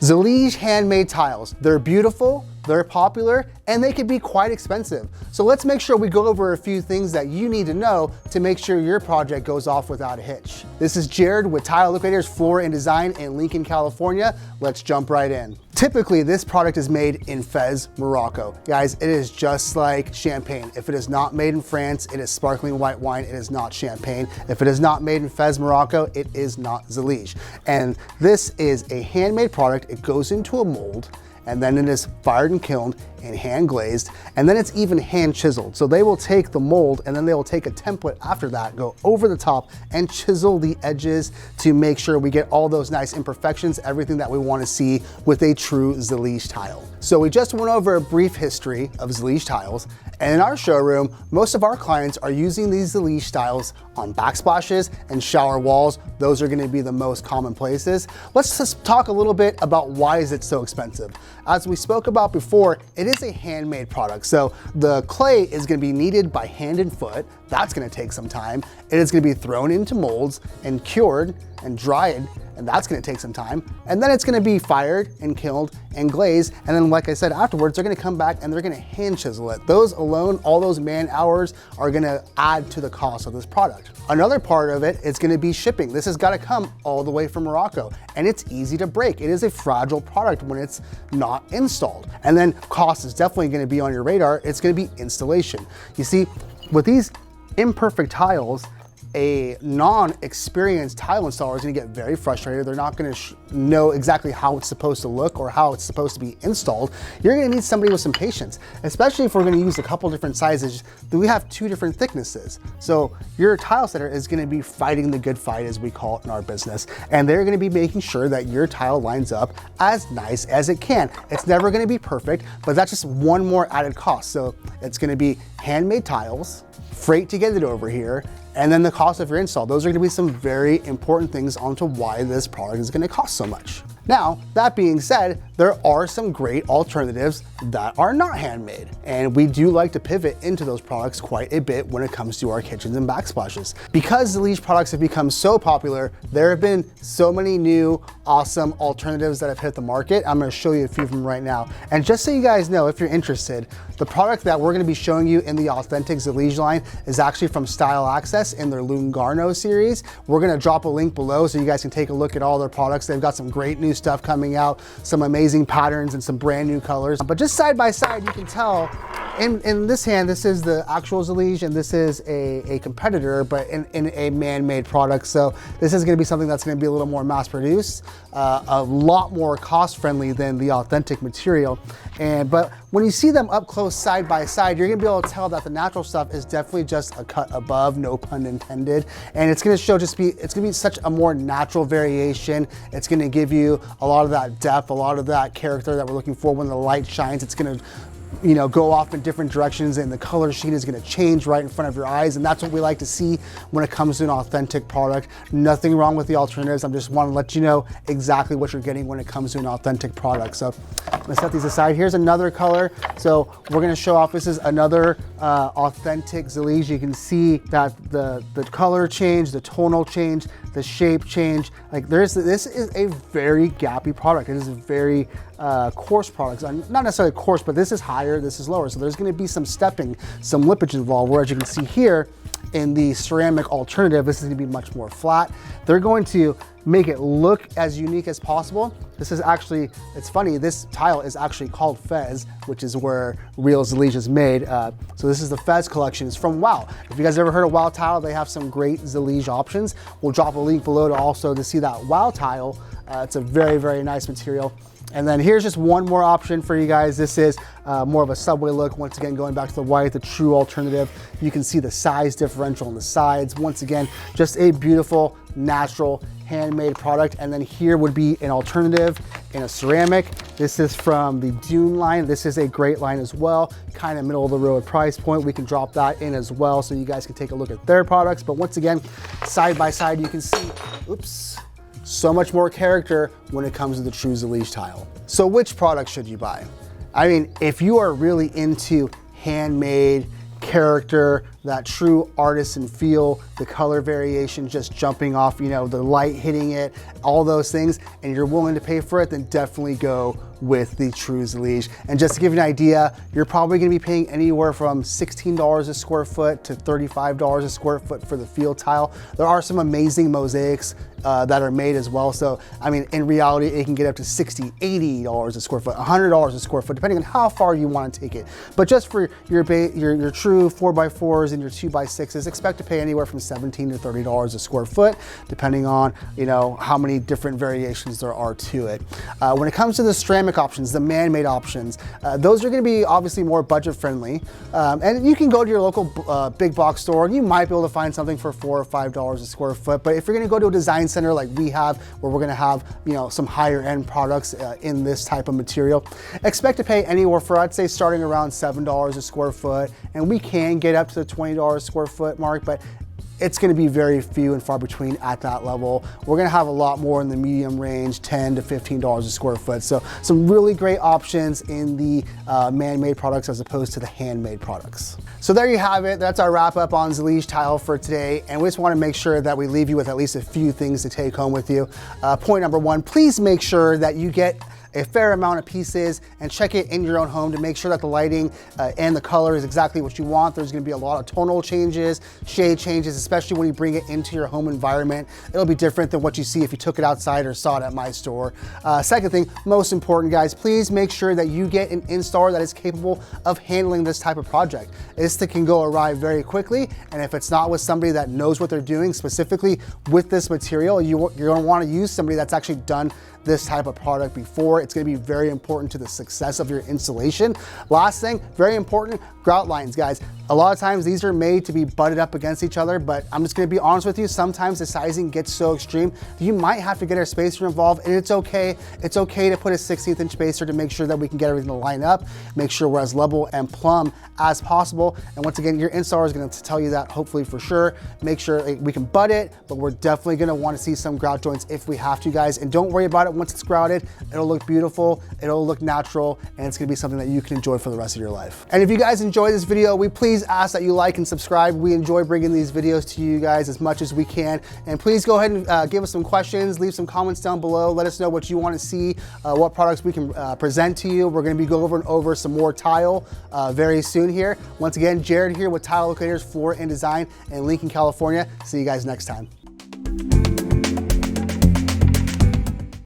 Zellige handmade tiles. They're beautiful, they're popular, and they can be quite expensive. So let's make sure we go over a few things that you need to know to make sure your project goes off without a hitch. This is Jared with Tile Liquidators Floor Design in Lincoln, California. Let's jump right in. Typically, this product is made in Fez, Morocco. Guys, it is just like champagne. If it is not made in France, it is sparkling white wine, it is not champagne. If it is not made in Fez, Morocco, it is not Zellige. And this is a handmade product. It goes into a mold, and then it is fired and kilned and hand glazed, and then it's even hand chiseled. So they will take the mold and then they will take a template after that, go over the top and chisel the edges to make sure we get all those nice imperfections, everything that we want to see with a true Zellige tile. So we just went over a brief history of Zellige tiles, and in our showroom, most of our clients are using these Zellige tiles on backsplashes and shower walls. Those are going to be the most common places. Let's just talk a little bit about why is it so expensive. As we spoke about before, it is a handmade product. So the clay is going to be kneaded by hand and foot. That's going to take some time. It is going to be thrown into molds and cured and dried, and that's going to take some time. And then it's going to be fired and kilned and glazed. And then, like I said, afterwards, they're going to come back and they're going to hand chisel it. Those alone, all those man hours are going to add to the cost of this product. Another part of it is going to be shipping. This has got to come all the way from Morocco, and it's easy to break. It is a fragile product when it's not installed. And then cost is definitely going to be on your radar. It's going to be installation. You see, with these imperfect tiles, a non-experienced tile installer is going to get very frustrated. They're not going to know exactly how it's supposed to look or how it's supposed to be installed. You're going to need somebody with some patience, especially if we're going to use a couple different sizes. We have 2 different thicknesses. So your tile setter is going to be fighting the good fight, as we call it in our business. And they're going to be making sure that your tile lines up as nice as it can. It's never going to be perfect, but that's just one more added cost. So it's going to be handmade tiles, freight to get it over here, and then the cost of your install. Those are going to be some very important things onto why this product is going to cost so much. Now, that being said, there are some great alternatives that are not handmade, and we do like to pivot into those products quite a bit when it comes to our kitchens and backsplashes. Because Zellige products have become so popular, there have been so many new awesome alternatives that have hit the market. I'm going to show you a few of them right now. And just so you guys know, if you're interested, the product that we're going to be showing you in the authentic Zellige line is actually from Style Access in their Lungarno series. We're going to drop a link below so you guys can take a look at all their products. They've got some great new stuff coming out, some amazing patterns and some brand new colors. But just side by side, you can tell in this hand, this is the actual Zellige and this is a competitor, but in a man-made product. So this is going to be something that's going to be a little more mass produced, a lot more cost friendly than the authentic material. But when you see them up close side by side, you're going to be able to tell that the natural stuff is definitely just a cut above, no pun intended. And it's going to show it's going to be such a more natural variation. It's going to give you a lot of that depth, a lot of that character that we're looking for when the light shines. It's going to go off in different directions, and the color sheen is going to change right in front of your eyes. And that's what we like to see when it comes to an authentic product. Nothing wrong with the alternatives. I just want to let you know exactly what you're getting when it comes to an authentic product. So I'm going to set these aside. Here's another color. So we're going to show off, this is another authentic Zellige. You can see that the color change, the tonal change, the shape change. Like this is a very gappy product. It is a very coarse product. Not necessarily coarse, but this is higher, this is lower. So there's going to be some stepping, some lippage involved, whereas you can see here in the ceramic alternative, this is going to be much more flat. They're going to make it look as unique as possible. This is actually, it's funny, this tile is actually called Fez, which is where Real Zellige is made. So this is the Fez collection. It's from Wow. If you guys ever heard of Wow Tile, they have some great Zellige options. We'll drop a link below to see that Wow Tile. It's a very, very nice material. And then here's just one more option for you guys. This is more of a subway look. Once again, going back to the white, the true alternative. You can see the size differential on the sides. Once again, just a beautiful, natural, handmade product. And then here would be an alternative in a ceramic. This is from the Dune line. This is a great line as well. Kind of middle of the road price point. We can drop that in as well so you guys can take a look at their products. But once again, side by side, you can see, oops, so much more character when it comes to the true Zellige tile. So which product should you buy? I mean, if you are really into handmade, character, that true artisan feel, the color variation just jumping off, you know, the light hitting it, all those things, and you're willing to pay for it, then definitely go with the true Zellige. And just to give you an idea, you're probably gonna be paying anywhere from $16 a square foot to $35 a square foot for the field tile. There are some amazing mosaics that are made as well. So, I mean, in reality, it can get up to $60, $80 a square foot, $100 a square foot, depending on how far you want to take it. But just for your true 4x4s and your 2x6s, expect to pay anywhere from $17 to $30 a square foot, depending on, you know, how many different variations there are to it. When it comes to the ceramic options, the man-made options, those are going to be obviously more budget friendly. And you can go to your local big box store and you might be able to find something for $4 or $5 a square foot. But if you're going to go to a design center like we have, where we're going to have, you know, some higher end products in this type of material, expect to pay anywhere for, I'd say, starting around $7 a square foot, and we can get up to the $20 a square foot mark, but it's going to be very few and far between at that level. We're going to have a lot more in the medium range, $10 to $15 a square foot. So some really great options in the man-made products as opposed to the handmade products. So there you have it. That's our wrap up on Zellige tile for today. And we just want to make sure that we leave you with at least a few things to take home with you. Point number one, please make sure that you get a fair amount of pieces and check it in your own home to make sure that the lighting and the color is exactly what you want. There's going to be a lot of tonal changes, shade changes, especially when you bring it into your home environment. It'll be different than what you see if you took it outside or saw it at my store. Second thing, most important, guys, please make sure that you get an installer that is capable of handling this type of project. This can go awry very quickly, and if it's not with somebody that knows what they're doing specifically with this material, you're going to want to use somebody that's actually done this type of product before. It's going to be very important to the success of your installation. Last thing, very important, grout lines, guys. A lot of times these are made to be butted up against each other, but I'm just going to be honest with you, sometimes the sizing gets so extreme that you might have to get a spacer involved, and it's okay. It's okay to put a 1/16 inch spacer to make sure that we can get everything to line up, make sure we're as level and plumb as possible. And once again, your installer is going to tell you that, hopefully, for sure. Make sure we can butt it, but we're definitely going to want to see some grout joints if we have to, guys. And don't worry about it once it's grouted. It'll look beautiful, it'll look natural, and it's going to be something that you can enjoy for the rest of your life. And if you guys enjoy this video, we please ask that you like and subscribe. We enjoy bringing these videos to you guys as much as we can. And please go ahead and give us some questions, leave some comments down below. Let us know what you want to see, what products we can present to you. We're going to be going over and over some more tile very soon here. Once again, Jared here with Tile Liquidators Floor and Design in Lincoln, California. See you guys next time.